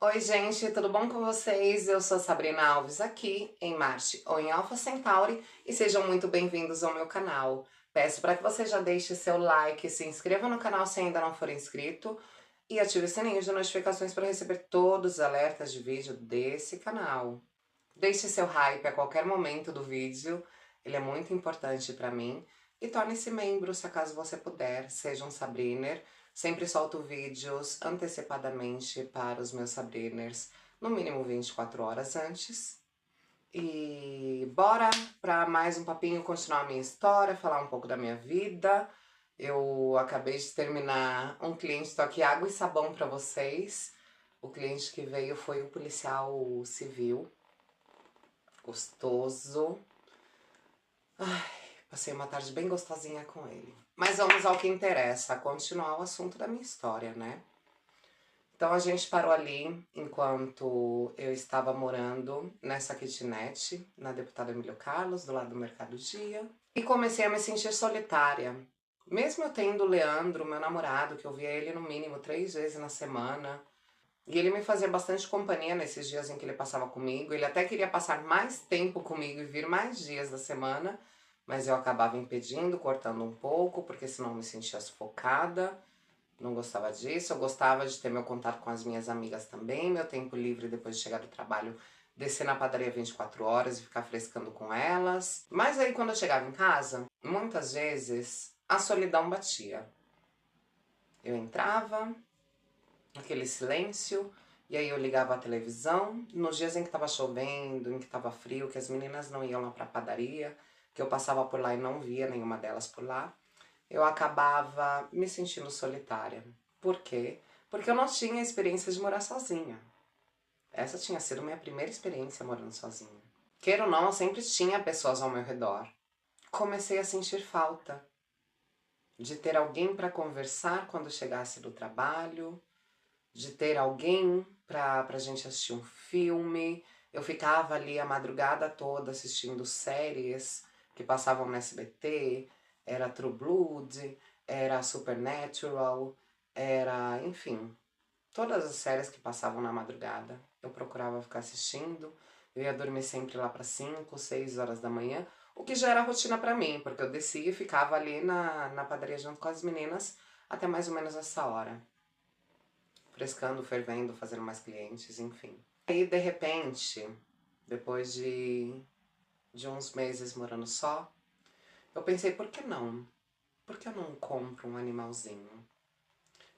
Oi, gente, tudo bom com vocês? Eu sou Sabrina Alves aqui em Marte ou em Alpha Centauri e sejam muito bem-vindos ao meu canal. Peço para que você já deixe seu like, se inscreva no canal se ainda não for inscrito e ative o sininho de notificações para receber todos os alertas de vídeo desse canal. Deixe seu hype a qualquer momento do vídeo, ele é muito importante para mim. E torne-se membro se acaso você puder, seja um Sabriner. Sempre solto vídeos antecipadamente para os meus Sabriners, no mínimo 24 horas antes. E bora para mais um papinho, continuar a minha história, falar um pouco da minha vida. Eu acabei de terminar um cliente, tô aqui água e sabão para vocês. O cliente que veio foi o policial civil, gostoso. Ai, passei uma tarde bem gostosinha com ele. Mas vamos ao que interessa, continuar o assunto da minha história, né? Então a gente parou ali enquanto eu estava morando nessa kitnet, na Deputada Emílio Carlos, do lado do Mercado Dia. E comecei a me sentir solitária. Mesmo eu tendo o Leandro, meu namorado, que eu via ele no mínimo 3 vezes na semana, e ele me fazia bastante companhia nesses dias em que ele passava comigo. Ele até queria passar mais tempo comigo e vir mais dias da semana, mas eu acabava impedindo, cortando um pouco, porque senão eu me sentia sufocada. Não gostava disso. Eu gostava de ter meu contato com as minhas amigas também, meu tempo livre depois de chegar do trabalho, descer na padaria 24 horas e ficar frescando com elas. Mas aí quando eu chegava em casa, muitas vezes a solidão batia. Eu entrava, aquele silêncio, e aí eu ligava a televisão. Nos dias em que tava chovendo, em que tava frio, que as meninas não iam lá pra padaria, que eu passava por lá e não via nenhuma delas por lá, eu acabava me sentindo solitária. Por quê? Porque eu não tinha experiência de morar sozinha. Essa tinha sido minha primeira experiência morando sozinha. Queira ou não, eu sempre tinha pessoas ao meu redor. Comecei a sentir falta de ter alguém para conversar quando chegasse do trabalho, de ter alguém pra gente assistir um filme. Eu ficava ali a madrugada toda assistindo séries que passavam no SBT, era True Blood, era Supernatural, era, enfim, todas as séries que passavam na madrugada. Eu procurava ficar assistindo, eu ia dormir sempre lá para 5, 6 horas da manhã, o que já era rotina para mim, porque eu descia e ficava ali na padaria junto com as meninas até mais ou menos essa hora, frescando, fervendo, fazendo mais clientes, enfim. Aí, de repente, depois de uns meses morando só, eu pensei, por que não? Por que eu não compro um animalzinho?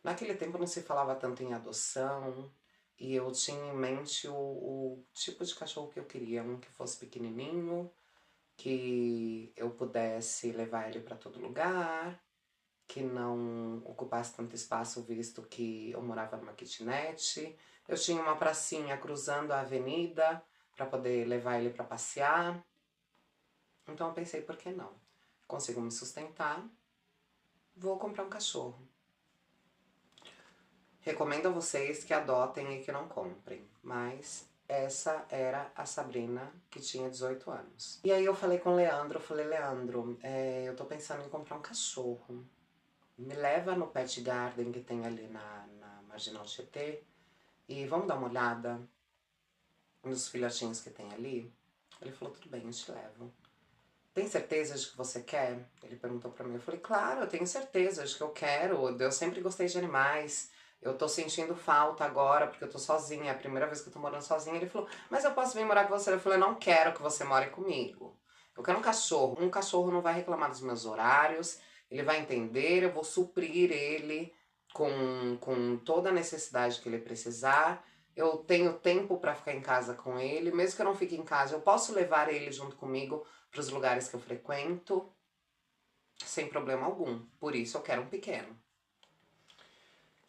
Naquele tempo não se falava tanto em adoção, e eu tinha em mente o tipo de cachorro que eu queria, um que fosse pequenininho, que eu pudesse levar ele para todo lugar, que não ocupasse tanto espaço, visto que eu morava numa kitnet. Eu tinha uma pracinha cruzando a avenida para poder levar ele para passear. Então eu pensei, por que não? Consigo me sustentar, vou comprar um cachorro. Recomendo a vocês que adotem e que não comprem, mas essa era a Sabrina, que tinha 18 anos. E aí eu falei com o Leandro, Leandro, eu tô pensando em comprar um cachorro. Me leva no Pet Garden que tem ali na Marginal Tietê e vamos dar uma olhada nos filhotinhos que tem ali? Ele falou, tudo bem, eu te levo. Tem certeza de que você quer? Ele perguntou pra mim. Eu falei, claro, eu tenho certeza de que eu quero. Eu sempre gostei de animais. Eu tô sentindo falta agora porque eu tô sozinha. É a primeira vez que eu tô morando sozinha. Ele falou, mas eu posso vir morar com você? Eu falei, eu não quero que você more comigo. Eu quero um cachorro. Um cachorro não vai reclamar dos meus horários. Ele vai entender, eu vou suprir ele com toda a necessidade que ele precisar. Eu tenho tempo pra ficar em casa com ele. Mesmo que eu não fique em casa, eu posso levar ele junto comigo para os lugares que eu frequento, sem problema algum. Por isso eu quero um pequeno.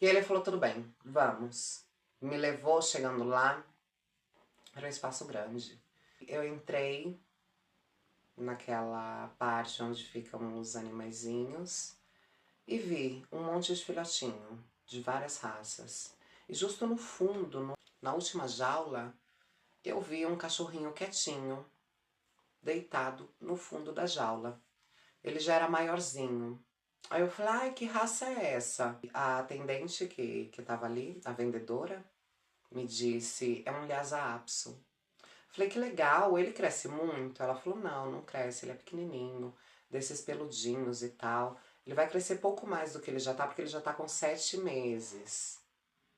E ele falou, tudo bem, vamos. Me levou, chegando lá, era um espaço grande. Eu entrei naquela parte onde ficam os animaizinhos e vi um monte de filhotinho, de várias raças. E justo no fundo, na última jaula, eu vi um cachorrinho quietinho, deitado no fundo da jaula. Ele já era maiorzinho. Aí eu falei, ai, que raça é essa? A atendente que tava ali, a vendedora, me disse, é um Lhasa Apso. Falei, que legal, ele cresce muito? Ela falou, não, não cresce, ele é pequenininho, desses peludinhos e tal. Ele vai crescer pouco mais do que ele já tá, porque ele já tá com 7 meses.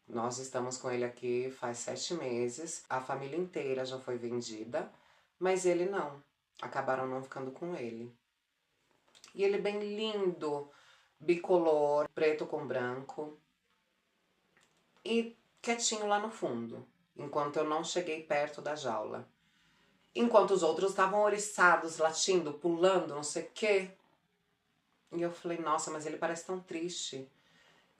Nós estamos com ele aqui faz 7 meses, a família inteira já foi vendida, mas ele não. Acabaram não ficando com ele. E ele é bem lindo, bicolor, preto com branco. E quietinho lá no fundo, enquanto eu não cheguei perto da jaula. Enquanto os outros estavam oriçados, latindo, pulando, não sei o quê. E eu falei, nossa, mas ele parece tão triste.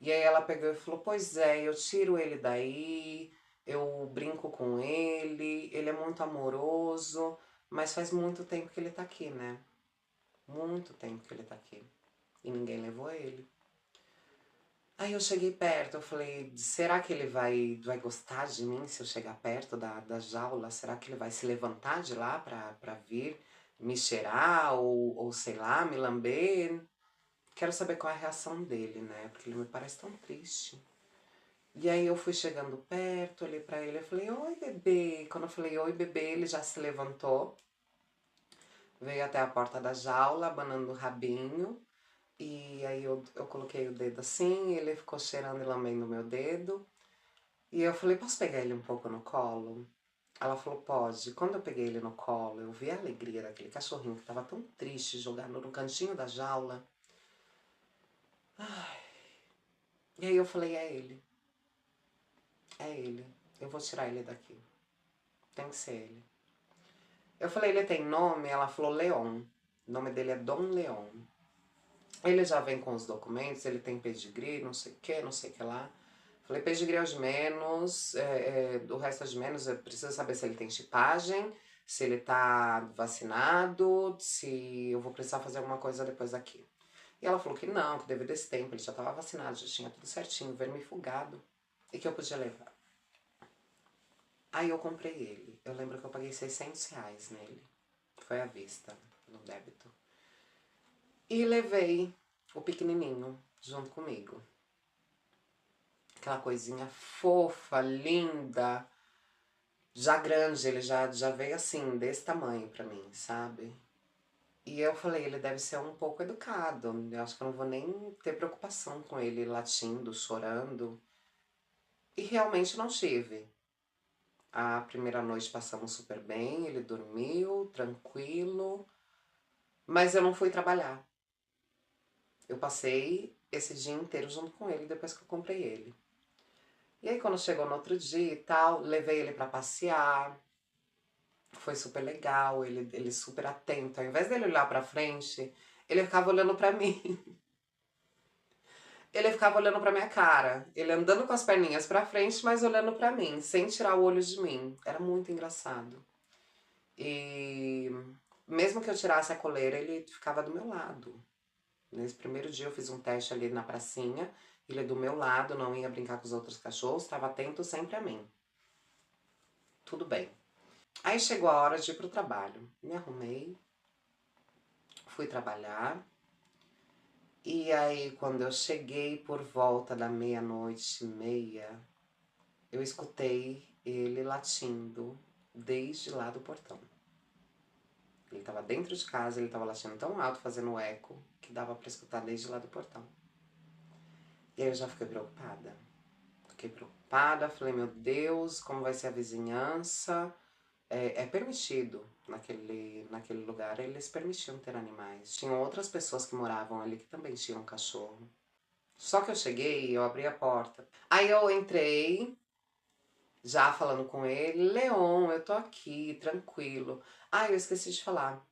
E aí ela pegou e falou, pois é, eu tiro ele daí, eu brinco com ele é muito amoroso, mas faz muito tempo que ele tá aqui, né? Muito tempo que ele tá aqui. E ninguém levou ele. Aí eu cheguei perto, eu falei, será que ele vai gostar de mim se eu chegar perto da jaula? Será que ele vai se levantar de lá pra vir me cheirar ou sei lá, me lamber? Quero saber qual é a reação dele, né? Porque ele me parece tão triste. E aí eu fui chegando perto, olhei pra ele e falei, oi bebê. Quando eu falei oi bebê, ele já se levantou. Veio até a porta da jaula, abanando o rabinho. E aí eu coloquei o dedo assim, ele ficou cheirando e lambendo o meu dedo. E eu falei, posso pegar ele um pouco no colo? Ela falou, pode. Quando eu peguei ele no colo, eu vi a alegria daquele cachorrinho que tava tão triste, jogado no cantinho da jaula. Ai. E aí eu falei, é ele. É ele. Eu vou tirar ele daqui. Tem que ser ele. Eu falei, ele tem nome? Ela falou, Leon. O nome dele é Dom Leon. Ele já vem com os documentos, ele tem pedigree, não sei o que, não sei o que lá. Falei, pedigree é o de menos, o resto é de menos, eu preciso saber se ele tem chipagem, se ele tá vacinado, se eu vou precisar fazer alguma coisa depois daqui. E ela falou que não, que devido a esse tempo ele já tava vacinado, já tinha tudo certinho, vermifugado, e que eu podia levar. Aí eu comprei ele. Eu lembro que eu paguei R$ 600 nele. Foi à vista, no débito. E levei o pequenininho junto comigo. Aquela coisinha fofa, linda, já grande, ele já veio assim, desse tamanho pra mim, sabe? E eu falei, ele deve ser um pouco educado, eu acho que eu não vou nem ter preocupação com ele latindo, chorando. E realmente não tive. A primeira noite passamos super bem, ele dormiu, tranquilo, mas eu não fui trabalhar. Eu passei esse dia inteiro junto com ele depois que eu comprei ele. E aí quando chegou no outro dia e tal, levei ele pra passear, foi super legal, ele super atento. Ao invés dele olhar pra frente, ele ficava olhando pra mim. Ele ficava olhando pra minha cara. Ele andando com as perninhas pra frente, mas olhando pra mim, sem tirar o olho de mim. Era muito engraçado. E mesmo que eu tirasse a coleira, ele ficava do meu lado. Nesse primeiro dia eu fiz um teste ali na pracinha, ele do meu lado, não ia brincar com os outros cachorros, estava atento sempre a mim. Tudo bem. Aí chegou a hora de ir pro trabalho. Me arrumei, fui trabalhar. E aí quando eu cheguei por volta da 00:30, eu escutei ele latindo desde lá do portão. Ele estava dentro de casa, ele estava latindo tão alto, fazendo eco, que dava para escutar desde lá do portão. E aí eu já fiquei preocupada. Fiquei preocupada, falei, meu Deus, como vai ser a vizinhança? É permitido naquele lugar, eles permitiam ter animais. Tinham outras pessoas que moravam ali que também tinham cachorro. Só que eu cheguei, eu abri a porta. Aí eu entrei, já falando com ele, Leon, eu tô aqui, tranquilo. Ah, eu esqueci de falar.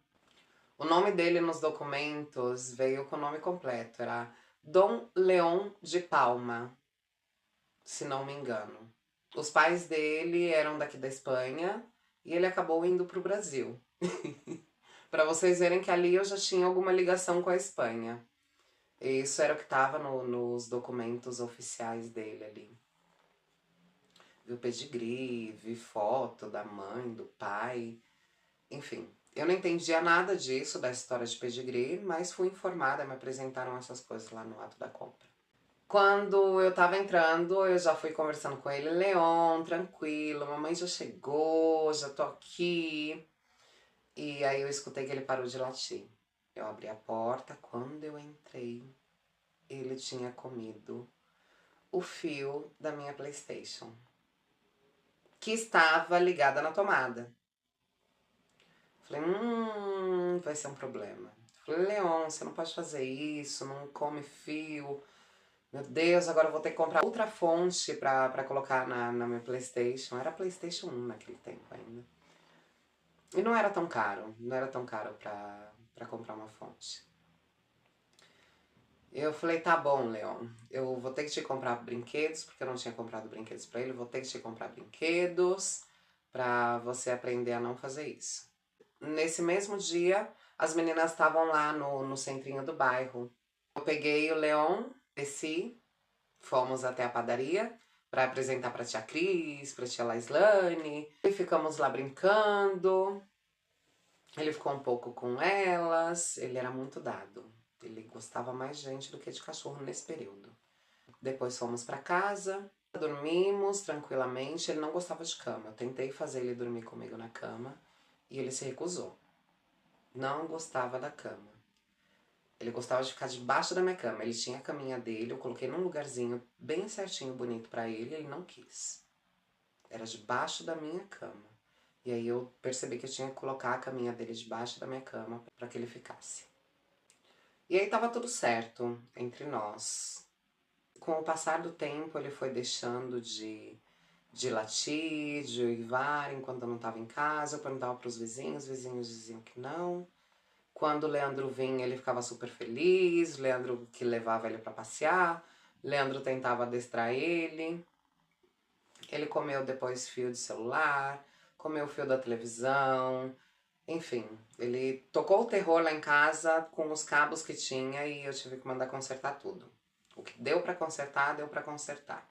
O nome dele nos documentos veio com o nome completo, era Dom Leon de Palma, se não me engano. Os pais dele eram daqui da Espanha e ele acabou indo pro Brasil. Para vocês verem que ali eu já tinha alguma ligação com a Espanha. Isso era o que estava nos documentos oficiais dele ali. Vi o pedigree, vi foto da mãe, do pai, enfim. Eu não entendia nada disso, da história de pedigree, mas fui informada, me apresentaram essas coisas lá no ato da compra. Quando eu tava entrando, eu já fui conversando com ele, Leon, tranquilo, mamãe já chegou, já tô aqui. E aí eu escutei que ele parou de latir. Eu abri a porta, quando eu entrei, ele tinha comido o fio da minha PlayStation, que estava ligada na tomada. Falei, vai ser um problema. Falei, Leon, você não pode fazer isso, não come fio. Meu Deus, agora eu vou ter que comprar outra fonte pra colocar na minha PlayStation. Era PlayStation 1 naquele tempo ainda. E não era tão caro, não era tão caro pra comprar uma fonte. Eu falei, tá bom, Leon, eu vou ter que te comprar brinquedos, porque eu não tinha comprado brinquedos pra ele, eu vou ter que te comprar brinquedos pra você aprender a não fazer isso. Nesse mesmo dia, as meninas estavam lá no centrinho do bairro. Eu peguei o Leon, desci, fomos até a padaria para apresentar para tia Cris, para tia Laislane. E ficamos lá brincando. Ele ficou um pouco com elas. Ele era muito dado. Ele gostava mais de gente do que de cachorro nesse período. Depois fomos para casa, dormimos tranquilamente. Ele não gostava de cama. Eu tentei fazer ele dormir comigo na cama e ele se recusou. Não gostava da cama. Ele gostava de ficar debaixo da minha cama. Ele tinha a caminha dele, eu coloquei num lugarzinho bem certinho, bonito pra ele, ele não quis. Era debaixo da minha cama. E aí eu percebi que eu tinha que colocar a caminha dele debaixo da minha cama pra que ele ficasse. E aí tava tudo certo entre nós. Com o passar do tempo, ele foi deixando de latir, de uivar enquanto eu não tava em casa. Eu perguntava pros vizinhos, os vizinhos diziam que não. Quando o Leandro vinha, ele ficava super feliz, Leandro que levava ele pra passear, Leandro tentava adestrar ele. Ele comeu depois fio de celular, comeu fio da televisão, enfim, ele tocou o terror lá em casa com os cabos que tinha e eu tive que mandar consertar tudo. O que deu pra consertar, deu pra consertar.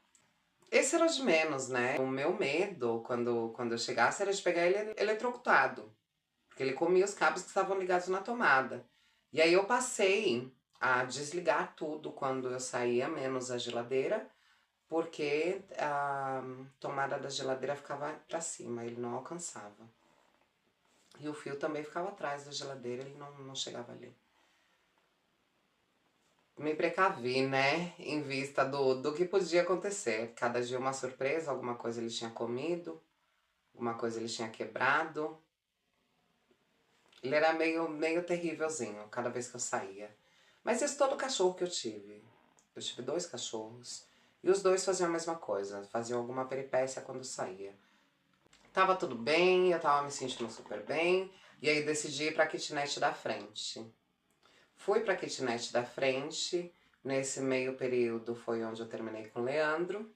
Esse era o de menos, né? O meu medo, quando eu chegasse, era de pegar ele eletrocutado. Porque ele comia os cabos que estavam ligados na tomada. E aí eu passei a desligar tudo quando eu saía, menos a geladeira, porque a tomada da geladeira ficava para cima, ele não alcançava. E o fio também ficava atrás da geladeira, ele não chegava ali. Me precavi, né? Em vista do que podia acontecer. Cada dia uma surpresa, alguma coisa ele tinha comido, alguma coisa ele tinha quebrado. Ele era meio terrívelzinho cada vez que eu saía. Mas esse todo cachorro que eu tive. Eu tive 2 cachorros. E os 2 faziam a mesma coisa. Faziam alguma peripécia quando saía. Tava tudo bem, eu tava me sentindo super bem. E aí decidi ir pra kitnet da frente. Fui pra kitnet da frente. Nesse meio período foi onde eu terminei com o Leandro.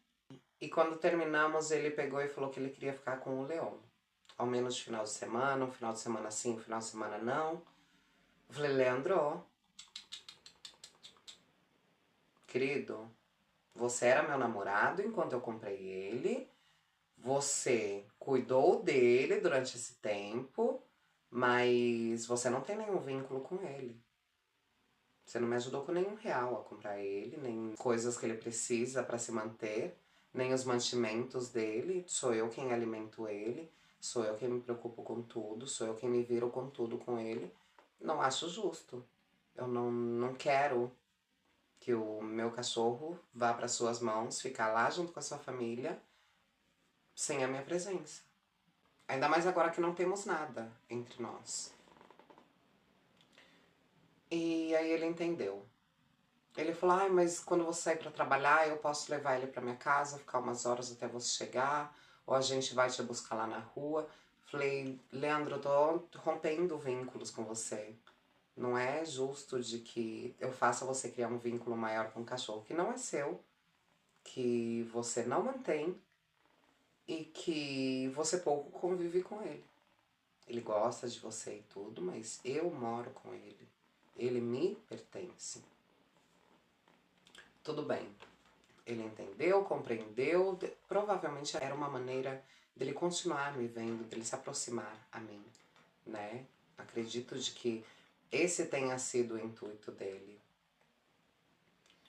E quando terminamos, ele pegou e falou que ele queria ficar com o Leon. Ao menos de final de semana, um final de semana sim, um final de semana não. Eu falei, Leandro, querido, você era meu namorado enquanto eu comprei ele. Você cuidou dele durante esse tempo, mas você não tem nenhum vínculo com ele. Você não me ajudou com nenhum real a comprar ele, nem coisas que ele precisa para se manter, nem os mantimentos dele. Sou eu quem alimento ele, sou eu quem me preocupo com tudo, sou eu quem me viro com tudo com ele. Não acho justo. Eu não quero que o meu cachorro vá para suas mãos, ficar lá junto com a sua família, sem a minha presença. Ainda mais agora que não temos nada entre nós. E aí ele entendeu. Ele falou, ai, mas quando você sair para trabalhar, eu posso levar ele para minha casa, ficar umas horas até você chegar, ou a gente vai te buscar lá na rua. Falei, Leandro, eu tô rompendo vínculos com você. Não é justo de que eu faça você criar um vínculo maior com um cachorro que não é seu, que você não mantém e que você pouco convive com ele. Ele gosta de você e tudo, mas eu moro com ele. Ele me pertence. Tudo bem. Ele entendeu, compreendeu. Provavelmente era uma maneira dele continuar me vendo, dele se aproximar a mim, né? Acredito de que esse tenha sido o intuito dele.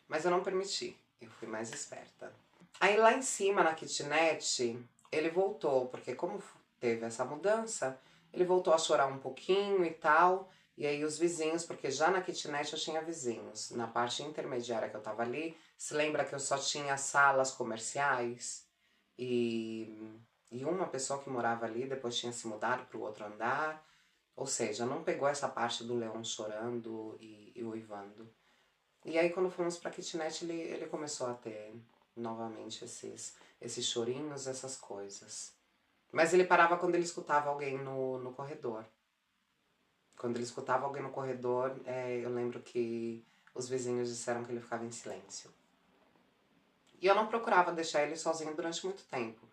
Mas eu não permiti. Eu fui mais esperta. Aí lá em cima, na kitnet, ele voltou, porque como teve essa mudança, ele voltou a chorar um pouquinho e tal. E aí os vizinhos, porque já na kitnet eu tinha vizinhos. Na parte intermediária que eu tava ali, se lembra que eu só tinha salas comerciais? E uma pessoa que morava ali depois tinha se mudado para o outro andar. Ou seja, não pegou essa parte do leão chorando e uivando. E aí quando fomos pra kitnet, ele começou a ter novamente esses chorinhos, essas coisas. Mas ele parava quando ele escutava alguém no corredor. Quando ele escutava alguém no corredor, eu lembro que os vizinhos disseram que ele ficava em silêncio. E eu não procurava deixar ele sozinho durante muito tempo.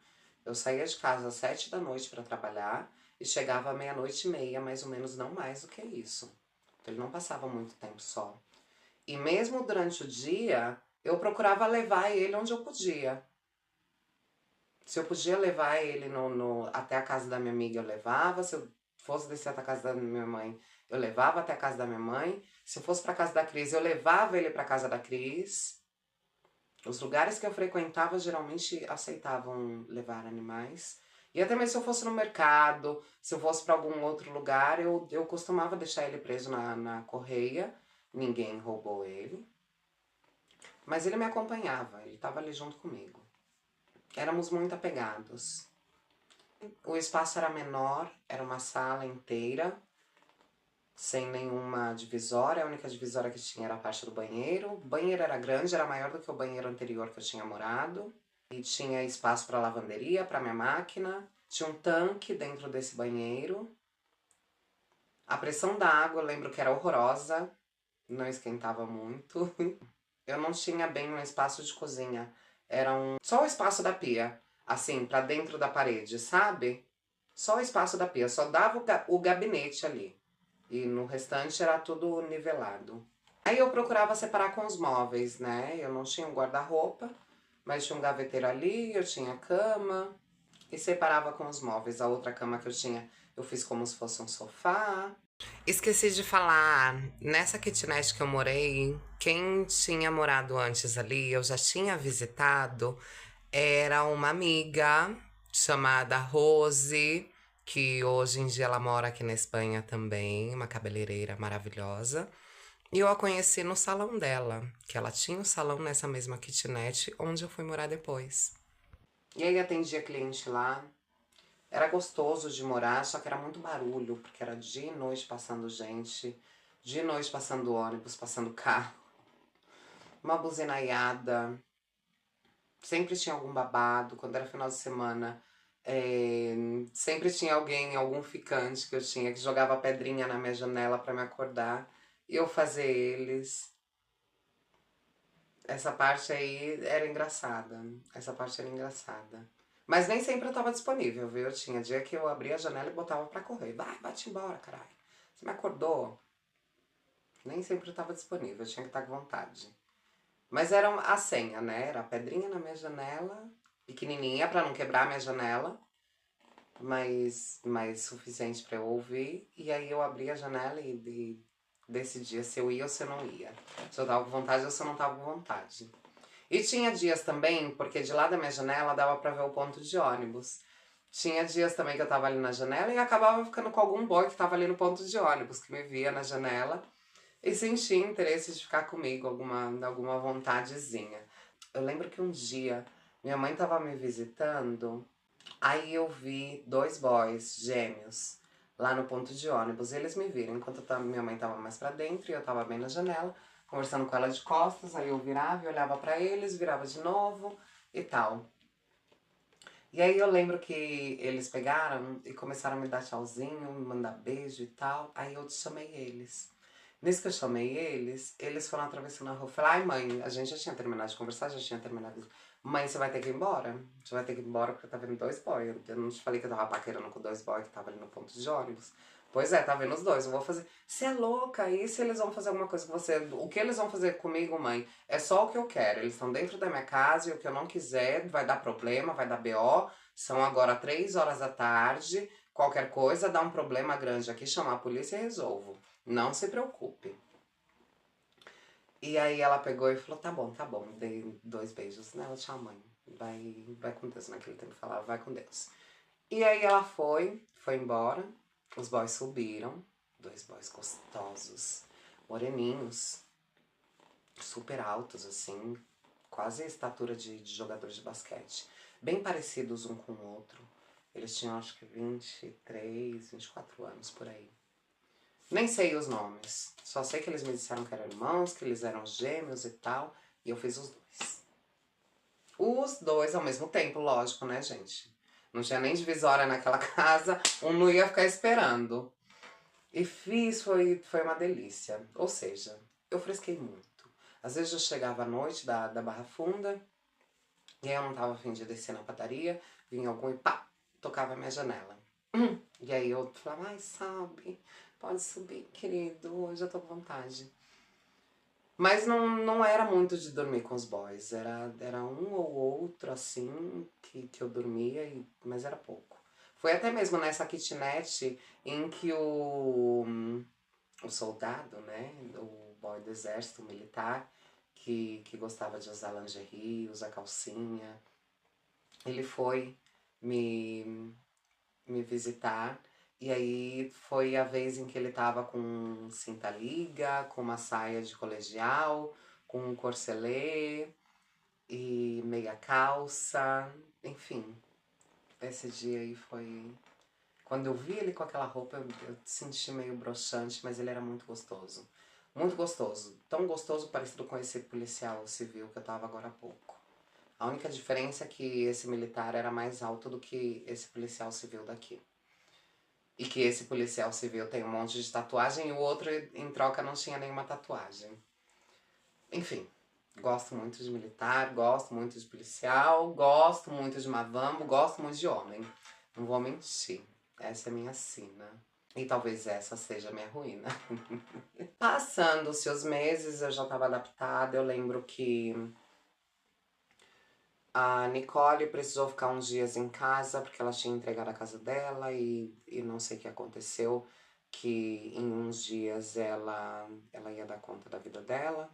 Eu saía de casa às 7 da noite para trabalhar e chegava à meia-noite e meia, mais ou menos, não mais do que isso. Então ele não passava muito tempo só. E mesmo durante o dia, eu procurava levar ele onde eu podia. Se eu podia levar ele até a casa da minha amiga, eu levava. Se eu fosse descer até a casa da minha mãe, eu levava até a casa da minha mãe. Se eu fosse para a casa da Cris, eu levava ele para a casa da Cris. Os lugares que eu frequentava geralmente aceitavam levar animais. E até mesmo se eu fosse no mercado, se eu fosse para algum outro lugar, eu costumava deixar ele preso na correia. Ninguém roubou ele. Mas ele me acompanhava, ele estava ali junto comigo. Éramos muito apegados. O espaço era menor, era uma sala inteira, sem nenhuma divisória. A única divisória que tinha era a parte do banheiro. O banheiro era grande, era maior do que o banheiro anterior que eu tinha morado. E tinha espaço para lavanderia, para minha máquina. Tinha um tanque dentro desse banheiro. A pressão da água eu lembro que era horrorosa, não esquentava muito. Eu não tinha bem um espaço de cozinha. Era só o espaço da pia, assim, pra dentro da parede, sabe? Só o espaço da pia, só dava o gabinete ali. E no restante era tudo nivelado. Aí eu procurava separar com os móveis, né? Eu não tinha um guarda-roupa, mas tinha um gaveteiro ali, eu tinha cama. E separava com os móveis. A outra cama que eu tinha, eu fiz como se fosse um sofá. Esqueci de falar, nessa kitnet que eu morei, quem tinha morado antes ali, eu já tinha visitado, era uma amiga chamada Rose, que hoje em dia ela mora aqui na Espanha também, uma cabeleireira maravilhosa. E eu a conheci no salão dela, que ela tinha um salão nessa mesma kitnet, onde eu fui morar depois. E aí atendia cliente lá. Era gostoso de morar, só que era muito barulho, porque era dia e noite passando gente, dia e noite passando ônibus, passando carro, uma buzinaiada, sempre tinha algum babado, quando era final de semana, sempre tinha alguém, algum ficante que eu tinha, que jogava pedrinha na minha janela pra me acordar, e eu fazer eles. Essa parte aí era engraçada, essa parte era engraçada. Mas nem sempre eu tava disponível, viu? Tinha dia que eu abria a janela e botava pra correr. Vai, bate embora, caralho. Você me acordou? Nem sempre eu tava disponível, eu tinha que estar com vontade. Mas era a senha, né? Era a pedrinha na minha janela, pequenininha pra não quebrar a minha janela, mas suficiente pra eu ouvir. E aí eu abria a janela e decidia se eu ia ou se eu não ia. Se eu tava com vontade ou se eu não tava com vontade. E tinha dias também, porque de lá da minha janela dava pra ver o ponto de ônibus. Tinha dias também que eu tava ali na janela e acabava ficando com algum boy que tava ali no ponto de ônibus, que me via na janela e sentia interesse de ficar comigo, alguma vontadezinha. Eu lembro que um dia minha mãe tava me visitando, aí eu vi dois boys gêmeos lá no ponto de ônibus. Eles me viram, enquanto minha mãe tava mais pra dentro e eu tava bem na janela, conversando com ela de costas. Aí eu virava e olhava pra eles, virava de novo e tal. E aí eu lembro que eles pegaram e começaram a me dar tchauzinho, me mandar beijo e tal. Aí eu chamei eles. Nisso que eu chamei eles foram atravessando a rua. Eu falei, ai mãe, a gente já tinha terminado de conversar, já tinha terminado. Mãe, você vai ter que ir embora. Você vai ter que ir embora porque tá vendo dois boys. Eu não te falei que eu tava paquerando com dois boys que tava ali no ponto de ônibus. Pois é, tá vendo os dois, eu vou fazer. Você é louca, e se eles vão fazer alguma coisa com você? O que eles vão fazer comigo, mãe? É só o que eu quero. Eles estão dentro da minha casa e o que eu não quiser vai dar problema, vai dar BO. São agora 3 horas da tarde. Qualquer coisa, dá um problema grande aqui, chamar a polícia e resolvo. Não se preocupe. E aí ela pegou e falou, tá bom. Dei 2 beijos nela, tchau mãe. Vai com Deus. Naquele tempo falava, vai com Deus. E aí ela foi embora. Os boys subiram. 2 boys gostosos, moreninhos, super altos, assim, quase a estatura de jogador de basquete. Bem parecidos um com o outro. Eles tinham acho que 23, 24 anos por aí. Nem sei os nomes. Só sei que eles me disseram que eram irmãos, que eles eram gêmeos e tal. E eu fiz os dois. Os dois ao mesmo tempo, lógico, né, gente? Não tinha nem divisória naquela casa, um não ia ficar esperando. E fiz, foi uma delícia. Ou seja, eu fresquei muito. Às vezes eu chegava à noite da Barra Funda, e aí eu não tava a fim de descer na padaria, vinha algum e pá, tocava a minha janela. E aí eu falava, ai, sabe, pode subir, querido, hoje eu tô com vontade. Mas não era muito de dormir com os boys, era um ou outro, assim, que eu dormia, mas era pouco. Foi até mesmo nessa kitnet em que o soldado, né, o boy do exército militar, que gostava de usar lingerie, usar calcinha, ele foi me, me visitar. E aí foi a vez em que ele tava com cinta-liga, com uma saia de colegial, com um corselet e meia calça, enfim. Esse dia aí foi... Quando eu vi ele com aquela roupa, eu senti meio broxante, mas ele era muito gostoso. Muito gostoso. Tão gostoso parecido com esse policial civil que eu tava agora há pouco. A única diferença é que esse militar era mais alto do que esse policial civil daqui. E que esse policial civil tem um monte de tatuagem e o outro, em troca, não tinha nenhuma tatuagem. Enfim, gosto muito de militar, gosto muito de policial, gosto muito de mavambo, gosto muito de homem. Não vou mentir, essa é a minha sina. E talvez essa seja a minha ruína. Passando-se os meses, eu já estava adaptada. Eu lembro que a Nicole precisou ficar uns dias em casa porque ela tinha entregado a casa dela e não sei o que aconteceu, que em uns dias ela ia dar conta da vida dela.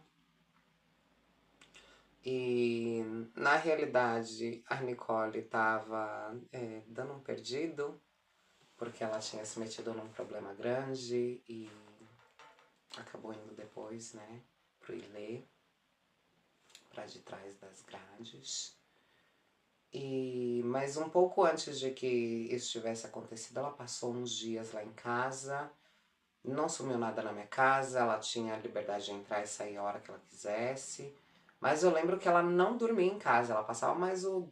E na realidade a Nicole estava dando um perdido porque ela tinha se metido num problema grande e acabou indo depois, né, pro Ilê, pra de trás das grades. Mas um pouco antes de que isso tivesse acontecido, ela passou uns dias lá em casa, não sumiu nada na minha casa, ela tinha a liberdade de entrar e sair a hora que ela quisesse. Mas eu lembro que ela não dormia em casa, ela passava mais o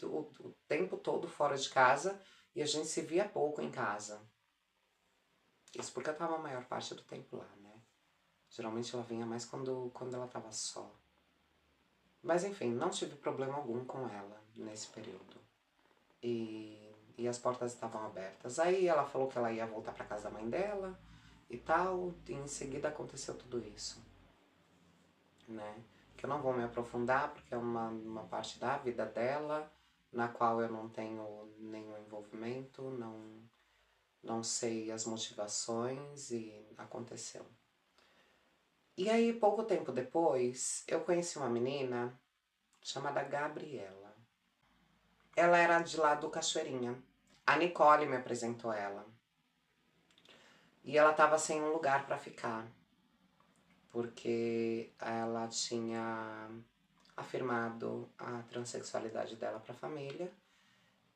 tempo todo fora de casa e a gente se via pouco em casa. Isso porque eu tava a maior parte do tempo lá, né? Geralmente ela vinha mais quando ela tava só. Mas enfim, não tive problema algum com ela nesse período. E as portas estavam abertas. Aí ela falou que ela ia voltar pra casa da mãe dela e tal, e em seguida aconteceu tudo isso, né? Que eu não vou me aprofundar porque é uma parte da vida dela, na qual eu não tenho nenhum envolvimento, não sei as motivações e aconteceu. E aí, pouco tempo depois, eu conheci uma menina chamada Gabriela. Ela era de lá do Cachoeirinha. A Nicole me apresentou ela. E ela tava sem um lugar pra ficar, porque ela tinha afirmado a transexualidade dela pra família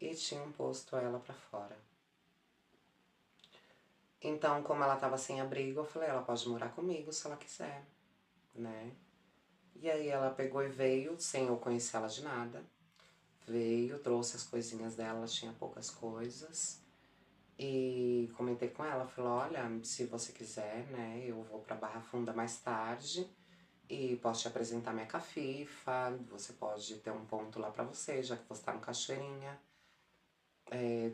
e tinham posto ela pra fora. Então, como ela tava sem abrigo, eu falei, ela pode morar comigo se ela quiser, né? E aí ela pegou e veio, sem eu conhecer ela de nada. Veio, trouxe as coisinhas dela, ela tinha poucas coisas. E comentei com ela, falei, olha, se você quiser, né, eu vou pra Barra Funda mais tarde e posso te apresentar minha cafifa, você pode ter um ponto lá pra você, já que você tá no Cachoeirinha.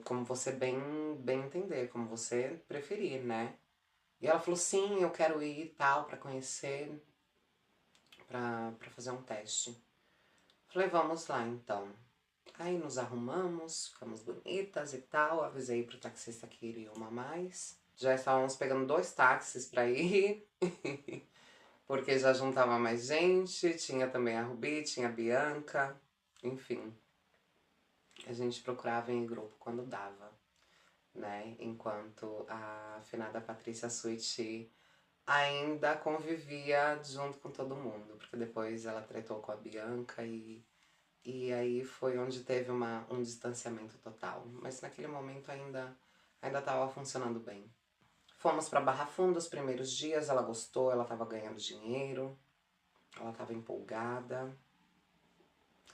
Como você bem entender, como você preferir, né? E ela falou, sim, eu quero ir e tal, pra conhecer, pra fazer um teste. Falei, vamos lá então. Aí nos arrumamos, ficamos bonitas e tal. Avisei pro taxista que iria uma mais. Já estávamos pegando 2 táxis pra ir. porque já juntava mais gente, tinha também a Rubi, tinha a Bianca, enfim. A gente procurava em grupo quando dava, né? Enquanto a afinada Patrícia Suiti ainda convivia junto com todo mundo, porque depois ela tretou com a Bianca e aí foi onde teve um distanciamento total. Mas naquele momento ainda estava funcionando bem. Fomos para Barra Funda os primeiros dias, ela gostou, ela estava ganhando dinheiro, ela estava empolgada.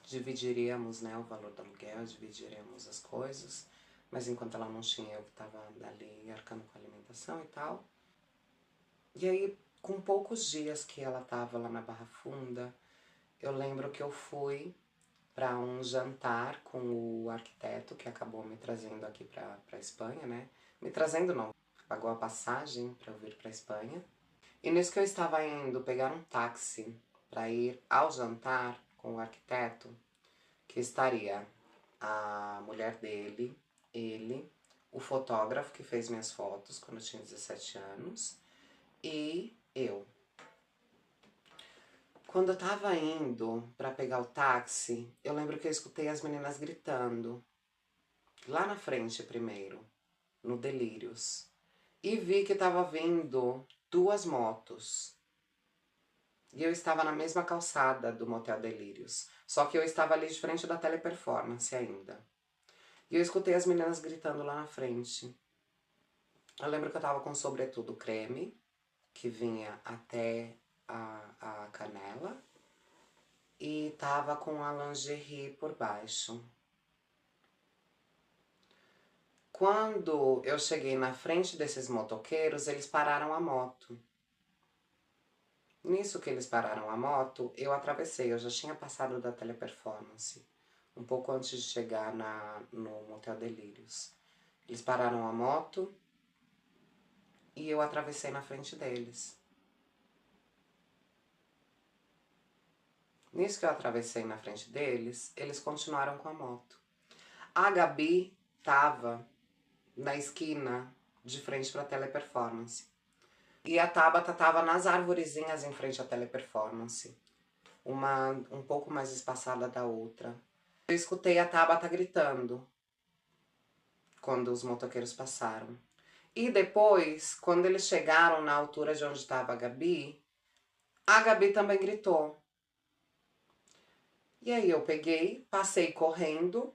Dividiríamos, né, o valor do aluguel, dividiríamos as coisas, mas enquanto ela não tinha, eu que estava ali arcando com a alimentação e tal. E aí, com poucos dias que ela estava lá na Barra Funda, eu lembro que eu fui para um jantar com o arquiteto que acabou me trazendo aqui para Espanha, né? Me trazendo não, pagou a passagem para eu vir para Espanha. E nisso que eu estava indo pegar um táxi para ir ao jantar com o arquiteto, que estaria a mulher dele, ele, o fotógrafo que fez minhas fotos quando eu tinha 17 anos e eu. Quando eu tava indo para pegar o táxi, eu lembro que eu escutei as meninas gritando. Lá na frente primeiro, no Delírios. E vi que tava vindo 2 motos. E eu estava na mesma calçada do Motel Delírios. Só que eu estava ali de frente da Teleperformance ainda. E eu escutei as meninas gritando lá na frente. Eu lembro que eu tava com sobretudo creme, que vinha até a canela. E tava com a lingerie por baixo. Quando eu cheguei na frente desses motoqueiros, eles pararam a moto. Nisso que eles pararam a moto, eu atravessei, eu já tinha passado da Teleperformance, um pouco antes de chegar no Motel Delírios. Eles pararam a moto e eu atravessei na frente deles. Nisso que eu atravessei na frente deles, eles continuaram com a moto. A Gabi tava na esquina de frente para a Teleperformance. E a Tabata tava nas arvorezinhas em frente à Teleperformance. Uma um pouco mais espaçada da outra. Eu escutei a Tabata gritando quando os motoqueiros passaram. E depois, quando eles chegaram na altura de onde estava a Gabi também gritou. E aí eu peguei, passei correndo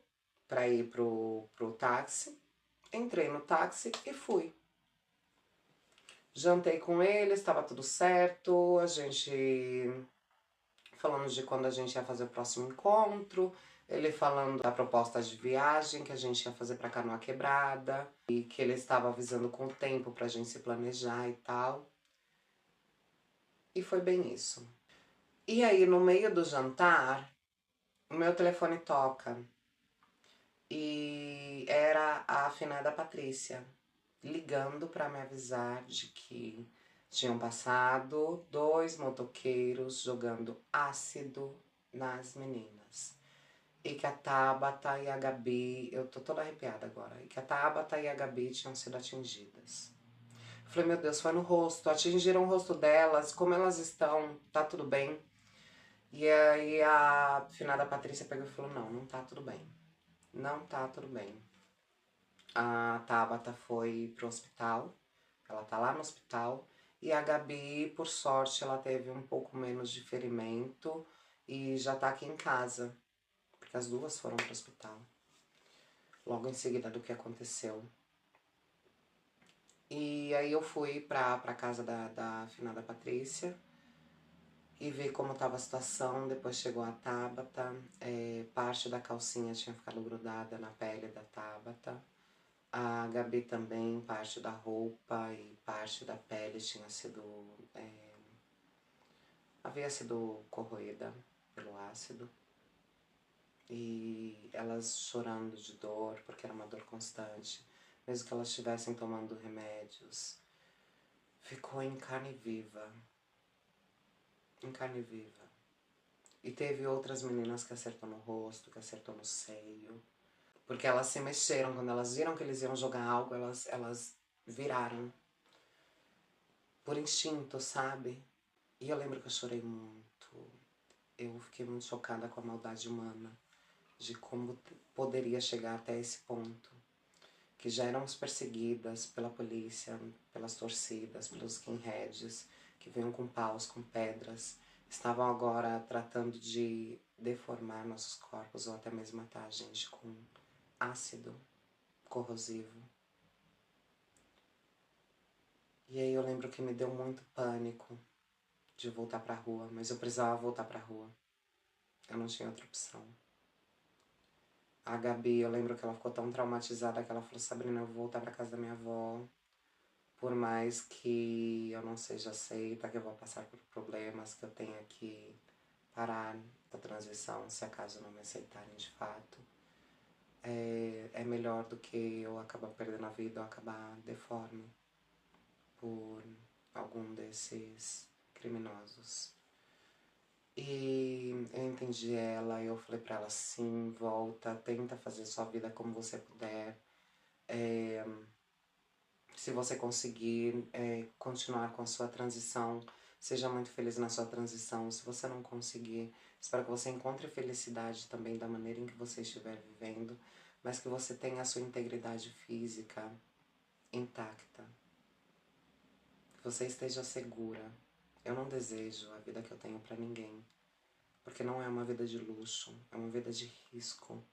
para ir pro táxi, entrei no táxi e fui. Jantei com eles, estava tudo certo, a gente falando de quando a gente ia fazer o próximo encontro, ele falando da proposta de viagem que a gente ia fazer pra Canoa Quebrada e que ele estava avisando com o tempo pra gente se planejar e tal. E foi bem isso. E aí, no meio do jantar, o meu telefone toca. E era a afinada Patrícia ligando pra me avisar de que tinham passado 2 motoqueiros jogando ácido nas meninas. E que a Tabata e a Gabi, eu tô toda arrepiada agora, e que a Tabata e a Gabi tinham sido atingidas. Eu falei, meu Deus, foi no rosto, atingiram o rosto delas, como elas estão, tá tudo bem? E aí a finada Patrícia pegou e falou, não, não tá tudo bem. Não tá tudo bem. A Tabata foi pro hospital, ela tá lá no hospital, e a Gabi, por sorte, ela teve um pouco menos de ferimento e já tá aqui em casa, porque as duas foram pro hospital, logo em seguida do que aconteceu. E aí eu fui pra casa da afinada Patrícia e vi como tava a situação. Depois chegou a Tabata, parte da calcinha tinha ficado grudada na pele da Tabata. A Gabi também, parte da roupa e parte da pele tinha sido... havia sido corroída pelo ácido. E elas chorando de dor, porque era uma dor constante. Mesmo que elas estivessem tomando remédios. Ficou em carne viva. Em carne viva. E teve outras meninas que acertou no rosto, que acertou no seio. Porque elas se mexeram, quando elas viram que eles iam jogar algo, elas viraram. Por instinto, sabe? E eu lembro que eu chorei muito. Eu fiquei muito chocada com a maldade humana, de como poderia chegar até esse ponto. Que já éramos perseguidas pela polícia, pelas torcidas, pelos skinheads, que vinham com paus, com pedras. Estavam agora tratando de deformar nossos corpos ou até mesmo matar a gente com ácido corrosivo. E aí eu lembro que me deu muito pânico de voltar pra rua, mas eu precisava voltar pra rua. Eu não tinha outra opção. A Gabi, eu lembro que ela ficou tão traumatizada que ela falou: Sabrina, eu vou voltar pra casa da minha avó. Por mais que eu não seja aceita, que eu vou passar por problemas, que eu tenha que parar da transição, se acaso não me aceitarem de fato. É melhor do que eu acabar perdendo a vida ou acabar deforme por algum desses criminosos. E eu entendi ela, eu falei pra ela: sim, volta, tenta fazer sua vida como você puder. Se você conseguir continuar com a sua transição, seja muito feliz na sua transição. Se você não conseguir, espero que você encontre felicidade também da maneira em que você estiver vivendo, mas que você tenha a sua integridade física intacta. Que você esteja segura. Eu não desejo a vida que eu tenho pra ninguém, porque não é uma vida de luxo, é uma vida de risco.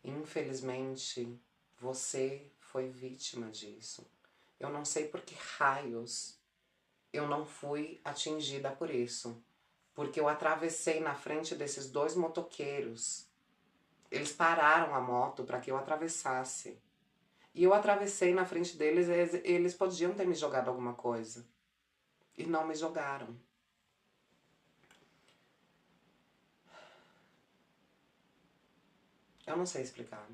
E, infelizmente, você foi vítima disso. Eu não sei por que raios eu não fui atingida por isso. Porque eu atravessei na frente desses dois motoqueiros. Eles pararam a moto para que eu atravessasse. E eu atravessei na frente deles, eles podiam ter me jogado alguma coisa. E não me jogaram. Eu não sei explicar.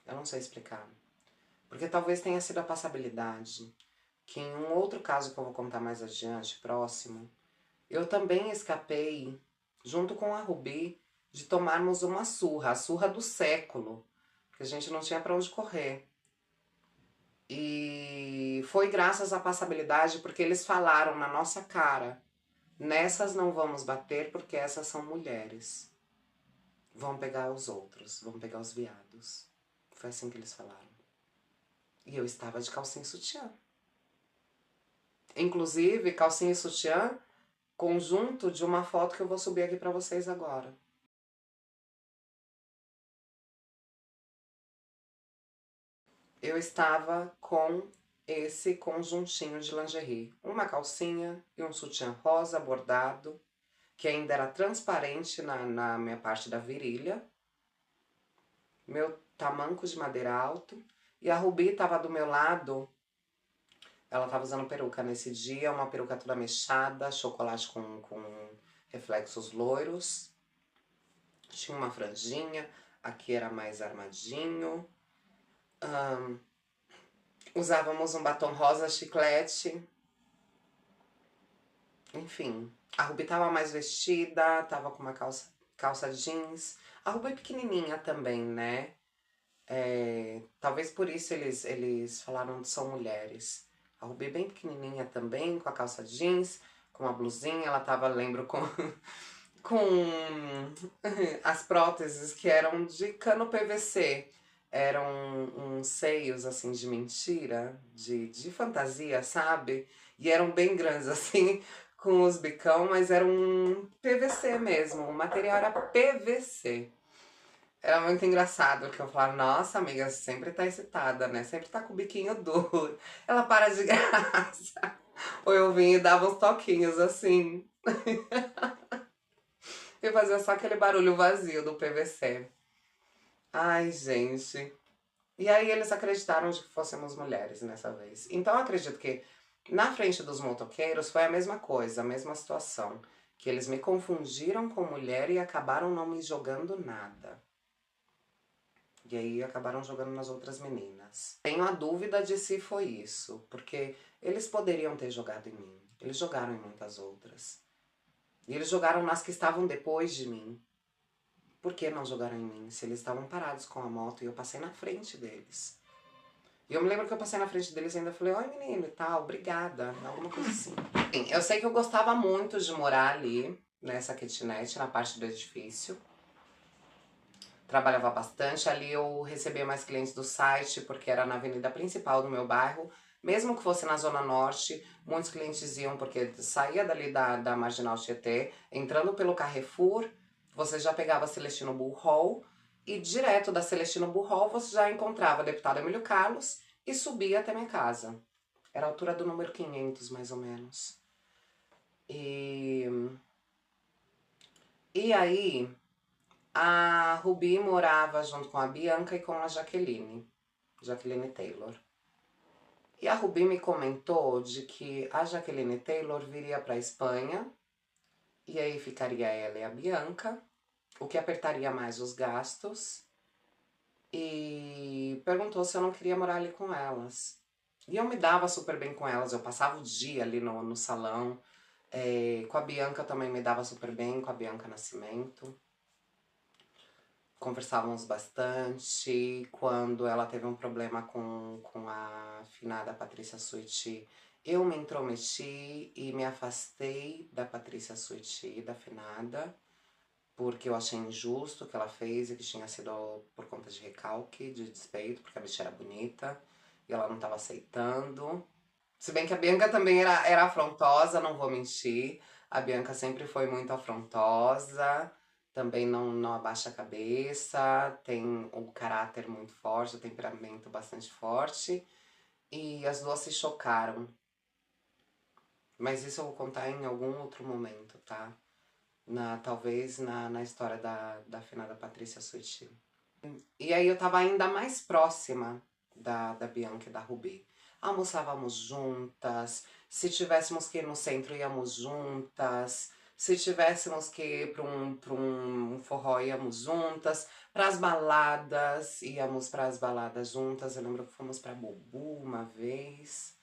Eu não sei explicar. Porque talvez tenha sido a passabilidade. Que em um outro caso que eu vou contar mais adiante, próximo, eu também escapei, junto com a Rubi, de tomarmos uma surra, a surra do século, porque a gente não tinha para onde correr. E foi graças à passabilidade, porque eles falaram na nossa cara: nessas não vamos bater porque essas são mulheres. Vão pegar os outros, vão pegar os viados. Foi assim que eles falaram. E eu estava de calcinha e sutiã. Inclusive, calcinha e sutiã, conjunto de uma foto que eu vou subir aqui pra vocês agora. Eu estava com esse conjuntinho de lingerie. Uma calcinha e um sutiã rosa bordado, que ainda era transparente na minha parte da virilha. Meu tamanco de madeira alto. E a Rubi estava do meu lado. Ela estava usando peruca nesse dia, uma peruca toda mechada, chocolate com reflexos loiros. Tinha uma franjinha, aqui era mais armadinho. Usávamos um batom rosa chiclete. Enfim, a Rubi tava mais vestida, tava com uma calça jeans. A Rubi é pequenininha também, né? Talvez por isso eles falaram que são mulheres. A Rubi é bem pequenininha também, com a calça jeans, com a blusinha. Ela tava, lembro, com, com as próteses que eram de cano PVC. Eram uns seios, assim, de mentira, de fantasia, sabe? E eram bem grandes, assim, com os bicão, mas era um PVC mesmo. O material era PVC. Era muito engraçado, porque eu falava: nossa, amiga, sempre tá excitada, né? Sempre tá com o biquinho duro. Ela para de graça. Ou eu vinha e dava uns toquinhos, assim. E fazia só aquele barulho vazio do PVC. Ai, gente. E aí eles acreditaram de que fôssemos mulheres nessa vez. Então eu acredito que na frente dos motoqueiros foi a mesma coisa, a mesma situação. Que eles me confundiram com mulher e acabaram não me jogando nada. E aí acabaram jogando nas outras meninas. Tenho a dúvida de se foi isso, porque eles poderiam ter jogado em mim. Eles jogaram em muitas outras. E eles jogaram nas que estavam depois de mim. Por que não jogaram em mim? Se eles estavam parados com a moto e eu passei na frente deles. E eu me lembro que eu passei na frente deles e ainda falei, oi menino e tal, obrigada, alguma coisa assim. Enfim, eu sei que eu gostava muito de morar ali, nessa kitnet, na parte do edifício. Trabalhava bastante, ali eu recebia mais clientes do site, porque era na avenida principal do meu bairro. Mesmo que fosse na Zona Norte, muitos clientes iam, porque saía dali da Marginal Tietê, entrando pelo Carrefour, você já pegava Celestino Bull Hall, e direto da Celestino Bull Hall você já encontrava o deputado Emílio Carlos e subia até minha casa. Era a altura do número 500, mais ou menos. E, e aí, a Rubi morava junto com a Bianca e com a Jaqueline Taylor. E a Rubi me comentou de que a Jaqueline Taylor viria para a Espanha, e aí ficaria ela e a Bianca, o que apertaria mais os gastos, e perguntou se eu não queria morar ali com elas. E eu me dava super bem com elas, eu passava o dia ali no salão. Com a Bianca também me dava super bem, com a Bianca Nascimento. Conversávamos bastante. Quando ela teve um problema com a finada Patrícia Suiti, eu me intrometi e me afastei da Patrícia Suiti, da finada, porque eu achei injusto o que ela fez e que tinha sido por conta de recalque, de despeito, porque a bicha era bonita e ela não estava aceitando. Se bem que a Bianca também era afrontosa, não vou mentir. A Bianca sempre foi muito afrontosa, também não abaixa a cabeça, tem um caráter muito forte, um temperamento bastante forte. E as duas se chocaram. Mas isso eu vou contar em algum outro momento, tá? Talvez na história da finada Patrícia Suiti. E aí eu tava ainda mais próxima da Bianca e da Rubi. Almoçávamos juntas, se tivéssemos que ir no centro íamos juntas, se tivéssemos que ir pra um forró íamos juntas, pras baladas, íamos pras baladas juntas. Eu lembro que fomos pra Bubu uma vez,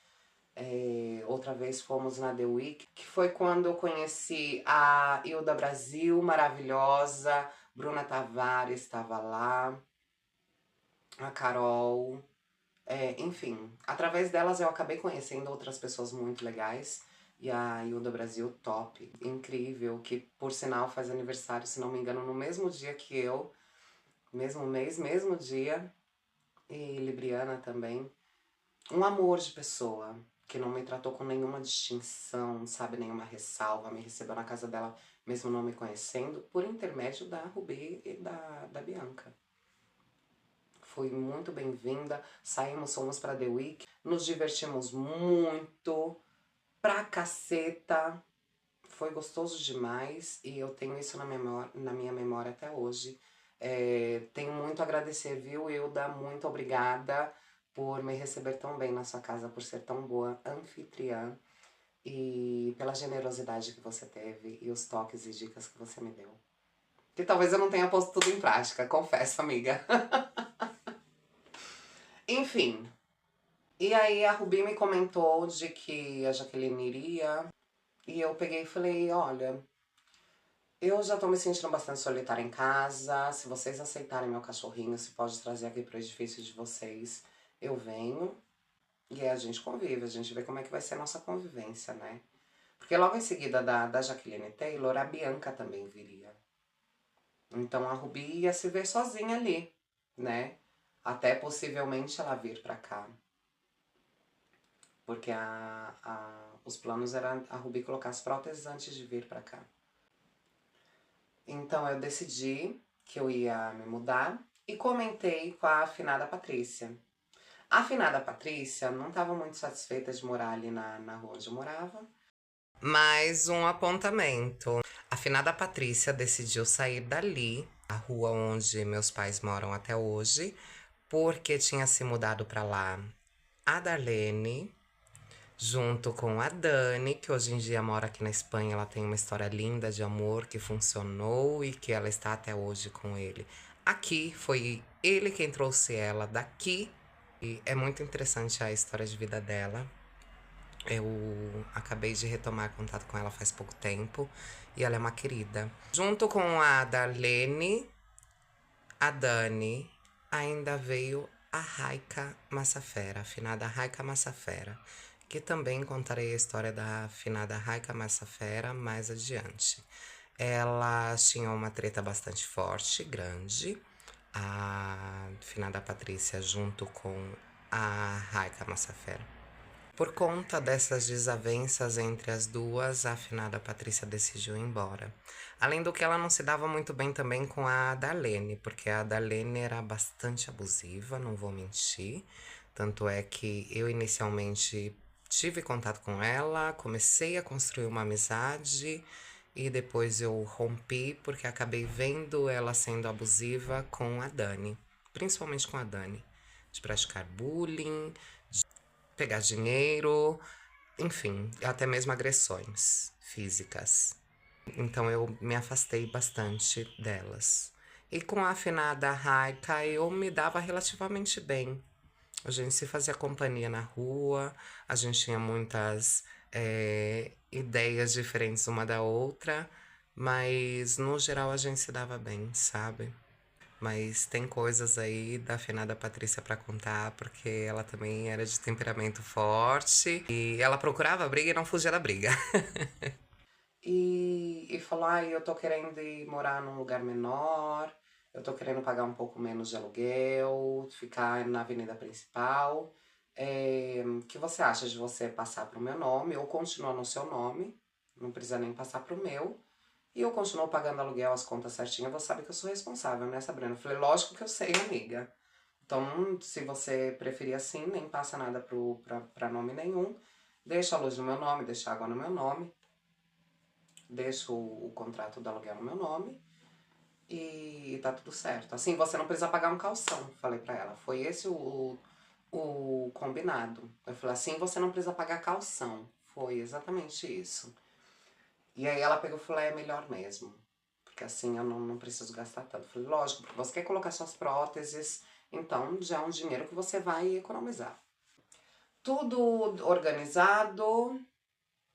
outra vez fomos na The Week, que foi quando eu conheci a Hilda Brasil, maravilhosa, Bruna Tavares estava lá, a Carol, enfim, através delas eu acabei conhecendo outras pessoas muito legais. E a Hilda Brasil, top, incrível, que por sinal faz aniversário, se não me engano, no mesmo dia que eu, mesmo mês, mesmo dia. E Libriana também. Um amor de pessoa, que não me tratou com nenhuma distinção, sabe, nenhuma ressalva, me recebeu na casa dela, mesmo não me conhecendo, por intermédio da Rubi e da Bianca. Fui muito bem-vinda, saímos, fomos pra The Week, nos divertimos muito, pra caceta, foi gostoso demais e eu tenho isso na minha memória até hoje. Tenho muito a agradecer, viu, Hilda? Muito obrigada por me receber tão bem na sua casa, por ser tão boa anfitriã e pela generosidade que você teve e os toques e dicas que você me deu. Que talvez eu não tenha posto tudo em prática, confesso, amiga. Enfim, e aí a Rubi me comentou de que a Jaqueline iria, e eu peguei e falei, olha, eu já tô me sentindo bastante solitária em casa, se vocês aceitarem meu cachorrinho, se pode trazer aqui pro edifício de vocês, eu venho, e aí a gente convive, a gente vê como é que vai ser a nossa convivência, né? Porque logo em seguida da Jaqueline Taylor, a Bianca também viria. Então a Rubi ia se ver sozinha ali, né? Até possivelmente ela vir pra cá. Porque os planos eram a Rubi colocar as próteses antes de vir pra cá. Então eu decidi que eu ia me mudar e comentei com a afinada Patrícia. A afinada Patrícia não estava muito satisfeita de morar ali na rua onde eu morava. Mais um apontamento. A afinada Patrícia decidiu sair dali, a rua onde meus pais moram até hoje, porque tinha se mudado para lá a Darlene, junto com a Dani, que hoje em dia mora aqui na Espanha. Ela tem uma história linda de amor que funcionou e que ela está até hoje com ele. Aqui foi ele quem trouxe ela daqui. E é muito interessante a história de vida dela. Eu acabei de retomar contato com ela faz pouco tempo e ela é uma querida. Junto com a Darlene, a Dani ainda veio a Raika Massafera, a finada Raika Massafera, que também contarei a história da finada Raika Massafera mais adiante. Elas tinham uma treta bastante forte, grande, a finada Patrícia junto com a Raika Massafera. Por conta dessas desavenças entre as duas, a afinada Patrícia decidiu ir embora. Além do que, ela não se dava muito bem também com a Darlene, porque a Darlene era bastante abusiva, não vou mentir. Tanto é que eu inicialmente tive contato com ela, comecei a construir uma amizade e depois eu rompi porque acabei vendo ela sendo abusiva com a Dani, principalmente com a Dani, de praticar bullying, pegar dinheiro, enfim, até mesmo agressões físicas. Então eu me afastei bastante delas. E com a afinada Raika eu me dava relativamente bem. A gente se fazia companhia na rua, a gente tinha muitas ideias diferentes uma da outra, mas no geral a gente se dava bem, sabe? Mas tem coisas aí da afinada Patrícia pra contar, porque ela também era de temperamento forte e ela procurava a briga e não fugia da briga. E falou: ai, eu tô querendo ir morar num lugar menor, eu tô querendo pagar um pouco menos de aluguel, ficar na avenida principal. O que você acha de você passar pro meu nome ou continuar no seu nome? Não precisa nem passar pro meu. E eu continuo pagando aluguel, as contas certinhas, você sabe que eu sou responsável, né, Sabrina? Eu falei, lógico que eu sei, amiga. Então, se você preferir assim, nem passa nada pra nome nenhum. Deixa a luz no meu nome, deixa a água no meu nome. Deixa o contrato do aluguel no meu nome. E tá tudo certo. Assim, você não precisa pagar um calção, falei pra ela. Foi esse o combinado. Eu falei, assim você não precisa pagar calção. Foi exatamente isso. E aí ela pegou e falou, é melhor mesmo. Porque assim eu não preciso gastar tanto. Eu falei, lógico, porque você quer colocar suas próteses, então já é um dinheiro que você vai economizar. Tudo organizado,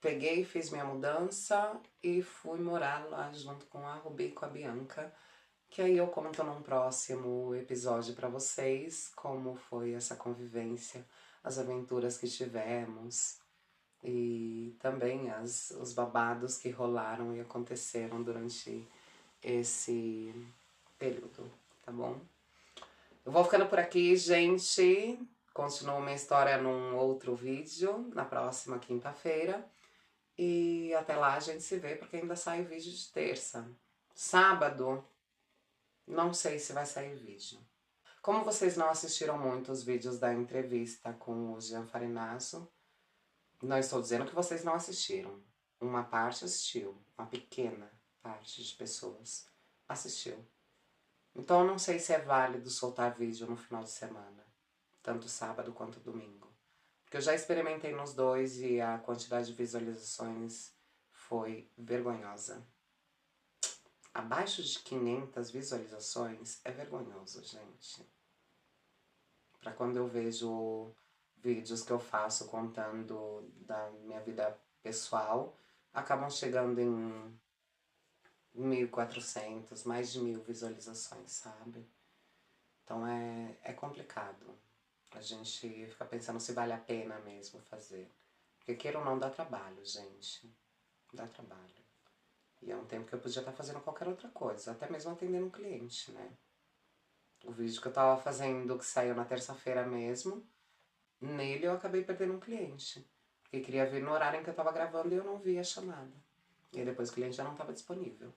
peguei, fiz minha mudança e fui morar lá junto com a Rubi e com a Bianca. Que aí eu conto num próximo episódio pra vocês como foi essa convivência, as aventuras que tivemos e também os babados que rolaram e aconteceram durante esse período, tá bom? Eu vou ficando por aqui, gente. Continuo minha história num outro vídeo, na próxima quinta-feira. E até lá a gente se vê, porque ainda sai o vídeo de terça. Sábado, não sei se vai sair vídeo. Como vocês não assistiram muito os vídeos da entrevista com o Jean Farinaso, não estou dizendo que vocês não assistiram. Uma parte assistiu, uma pequena parte de pessoas assistiu. Então eu não sei se é válido soltar vídeo no final de semana, tanto sábado quanto domingo. Porque eu já experimentei nos dois e a quantidade de visualizações foi vergonhosa. Abaixo de 500 visualizações é vergonhoso, gente. Pra quando eu vejo vídeos que eu faço contando da minha vida pessoal, acabam chegando em 1.400, mais de 1.000 visualizações, sabe? Então é complicado. A gente fica pensando se vale a pena mesmo fazer. Porque queira ou não, dá trabalho, gente. Dá trabalho. E é um tempo que eu podia estar fazendo qualquer outra coisa, até mesmo atendendo um cliente, né? O vídeo que eu tava fazendo, que saiu na terça-feira mesmo, nele eu acabei perdendo um cliente. Porque queria ver no horário em que eu tava gravando e eu não vi a chamada. E aí depois o cliente já não tava disponível.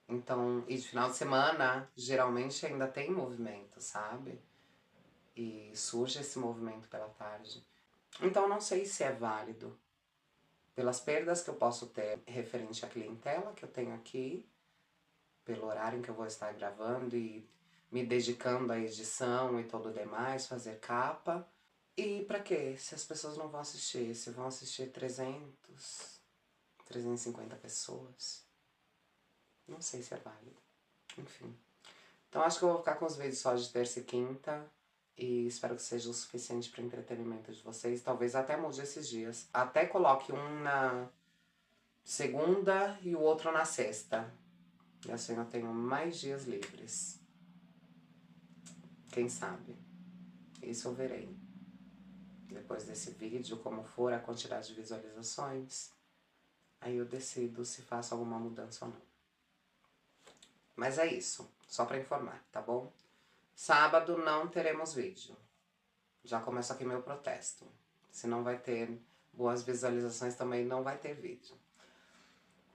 Então, e de final de semana, geralmente ainda tem movimento, sabe? E surge esse movimento pela tarde. Então eu não sei se é válido. Pelas perdas que eu posso ter referente à clientela que eu tenho aqui, pelo horário em que eu vou estar gravando e me dedicando à edição e todo o demais, fazer capa. E pra quê? Se as pessoas não vão assistir, se vão assistir 350 pessoas, não sei se é válido. Enfim. Então acho que eu vou ficar com os vídeos só de terça e quinta. E espero que seja o suficiente para entretenimento de vocês. Talvez até mude esses dias. Até coloque um na segunda e o outro na sexta. E assim eu tenho mais dias livres. Quem sabe? Isso eu verei. Depois desse vídeo, como for a quantidade de visualizações, aí eu decido se faço alguma mudança ou não. Mas é isso, só pra informar, tá bom? Sábado não teremos vídeo. Já começa aqui meu protesto. Se não vai ter boas visualizações, também não vai ter vídeo.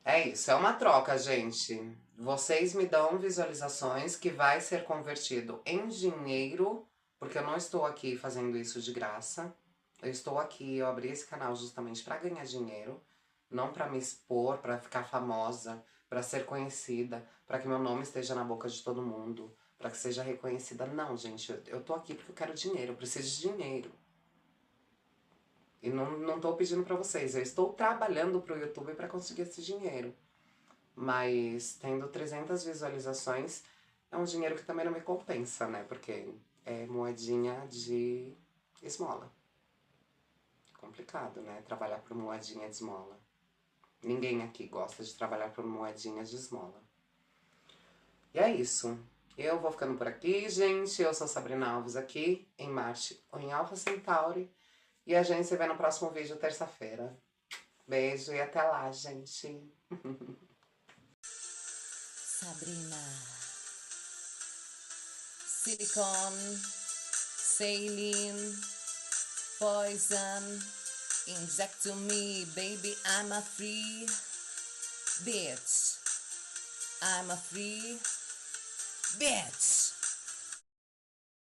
É isso, é uma troca, gente. Vocês me dão visualizações que vai ser convertido em dinheiro, porque eu não estou aqui fazendo isso de graça. Eu estou aqui, eu abri esse canal justamente para ganhar dinheiro, não para me expor, para ficar famosa, para ser conhecida, para que meu nome esteja na boca de todo mundo, para que seja reconhecida. Não, gente, eu tô aqui porque eu quero dinheiro, eu preciso de dinheiro. E não tô pedindo pra vocês, eu estou trabalhando pro YouTube pra conseguir esse dinheiro. Mas tendo 300 visualizações, é um dinheiro que também não me compensa, né? Porque é moedinha de esmola. Complicado, né? Trabalhar por moedinha de esmola. Ninguém aqui gosta de trabalhar por moedinha de esmola. E é isso. Eu vou ficando por aqui, gente. Eu sou Sabrina Alves aqui, em Marte ou em Alpha Centauri. E a gente se vê no próximo vídeo, terça-feira. Beijo e até lá, gente. Sabrina. Silicone, saline, poison, inject to me, baby, I'm a free bitch. I'm a free bitch.